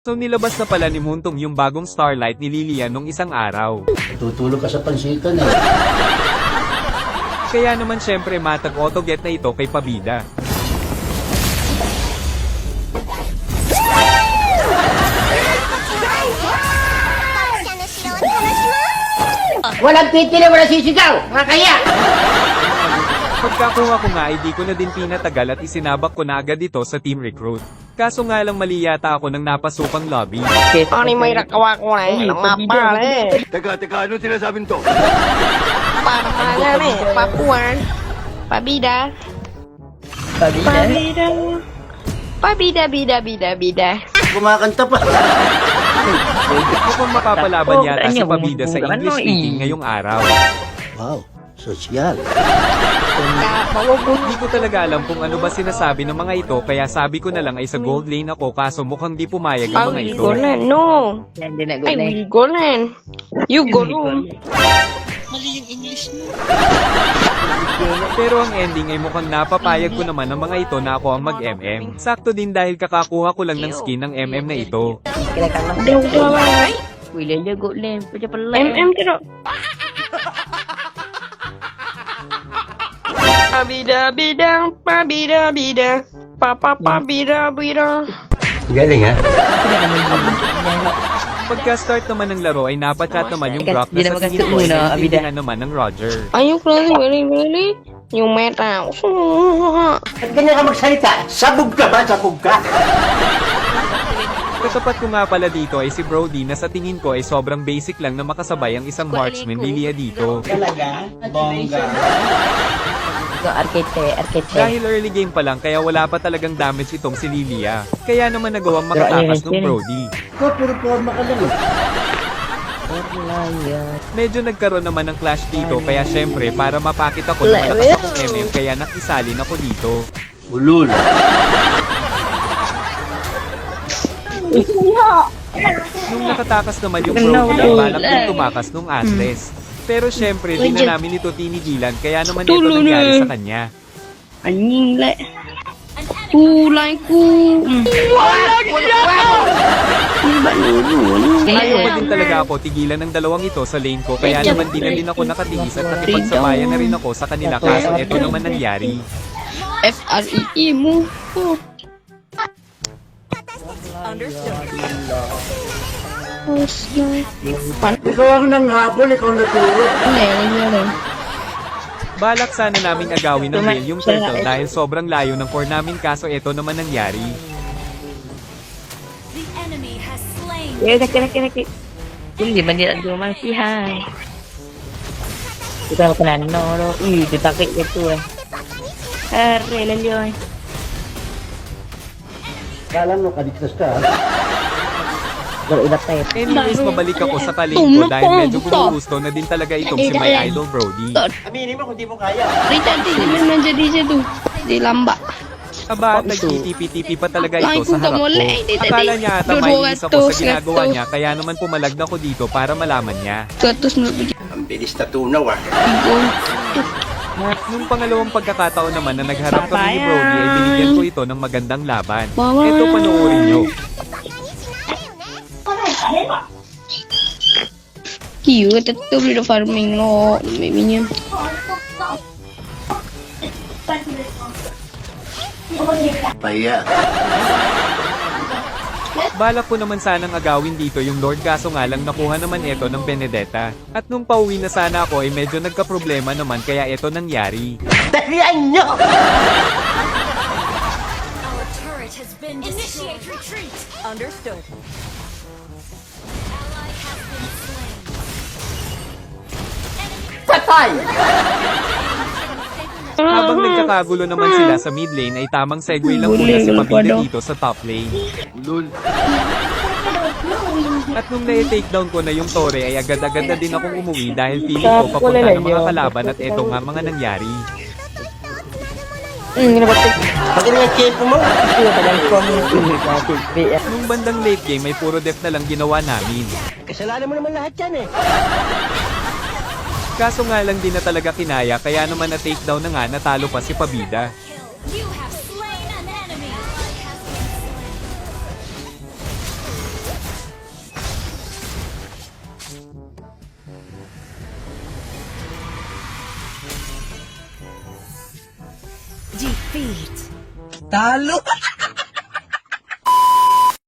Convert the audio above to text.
So nilabas na pala ni Muntong yung bagong Starlight ni Lilian nung isang araw. Tutulog ka sa pansikan eh. Kaya naman syempre matag autoget na ito kay Pabida. Walang titili, walang sisigaw! Makakaya! Pagkakuha ko nga ay di ko na din pinatagal at isinabak ko na agad ito sa team recruit. Kaso nga lang mali yata ako ng napasukang lobby. Ani may nakawa ko na eh, mapa eh. Teka, ano sinasabing to? Para pangalan eh, papuan. Pabida. Pabida. Pabida, bida. Kumakanta pa. Mukhang mapapalaban yata si Pabida sa English speaking ngayong araw. Wow, sosyal. Di ko talaga alam kung ano ba sinasabi ng mga ito kaya sabi ko na lang ay sa gold lane ako kaso mukhang di pumayag ang mga ito. Golan, no. Ay, will golan. You go room. Pero ang ending ay mukhang napapayag ko naman ng mga ito na ako ang mag-MM. Sakto din dahil kakakuha ko lang ng skin ng MM na ito. MM tiro. Pabida, bida. Pabida. Galing ha? Pagka-start naman ng laro ay napachat naman yung Brock na sa tingin ko ay naiintindihan naman ng Roger. Ayok lang, really. Yung meta. At ganyan ka magsalita. Sabog ka ba? Sabog ka? Katapat ko nga pala dito ay si Brody na sa tingin ko ay sobrang basic lang na makasabay ang isang marksman Lilia dito. Talaga? Bongga. Arcade. Dahil early game pa lang kaya wala pa talagang damage itong si Lilia. Kaya naman nagawang makatakas ng Brody. Ko, puro forma ka lang eh. Medyo nagkaroon naman ng clash dito kaya syempre para mapakit ako na malakas akong MM kaya nakisalin ako dito. Ulul. Nung nakatakas naman yung Brody ay balak yung tumakas nung Atlas. Pero syempre di na namin ito tinigilan kaya naman ito nangyari sa kanya. Anjing le. Kulay ku. Ayaw pa din talaga ako tigilan ng dalawang ito sa lane ko kaya naman di na din ako nakatingis at nakipagsabayan na rin ako sa kanila kaso ito naman nangyari. FREE mo. Ikaw ang nanghabol, ikaw natulog. Balak sana naming agawin ng Bill yung turtle dahil sobrang layo ng core namin kaso ito naman nangyari. The enemy has slain. Naki. Hindi man din ang dumasihan. Ito ako na noro. Ditakit ito eh. Arre, yun. Kala mo, kadiktas ka ha? Anyways, mabalik ako sa kalane ko dahil medyo gumugusto na din talaga itong si my idol Brody. Aminin mo kung di mo kaya. Rita, di naman jadi siya tu. Di lamba. Aba, nagtitipi-tipi pa talaga ito sa harap ko. Akala niya ata Dudungan maiinis ako sa tos, ginagawa gatos. niya kaya naman pumalag na ako dito para malaman niya. Katus na bigyan. Ang bilis na tunaw ah. Nung pangalawang pagkakataon naman na nagharap kami ni Brody ay binigyan ko ito ng magandang laban. Mama. Ito panoorin nyo. Cute, ito beli farming no, minion. Paya. Balak ko naman sanang agawin dito yung Lord kaso nga lang nakuha naman ito ng Benedetta. At nung pauwi na sana ako ay medyo nagka-problema naman kaya ito nangyari. Talian nyo! Our turret has been destroyed. Initiate retreat. Understood. Ally has been slain. Patay! Habang nagkakagulo naman sila sa mid lane ay tamang segue lang muna si Pabida dito sa top lane. Ulul. At nung na-takedown ko na yung Tore ay agad-agad na din akong umuwi dahil feeling ko papunta ng mga kalaban at eto nga mga nangyari. Pati nga chepo mo. Nung bandang late game ay puro def na lang ginawa namin. Kasalanan mo naman lahat yan eh. Kaso nga lang din na talaga kinaya kaya naman na takedown na nga natalo pa si Pabida. You have slain an enemy. defeat. Talo!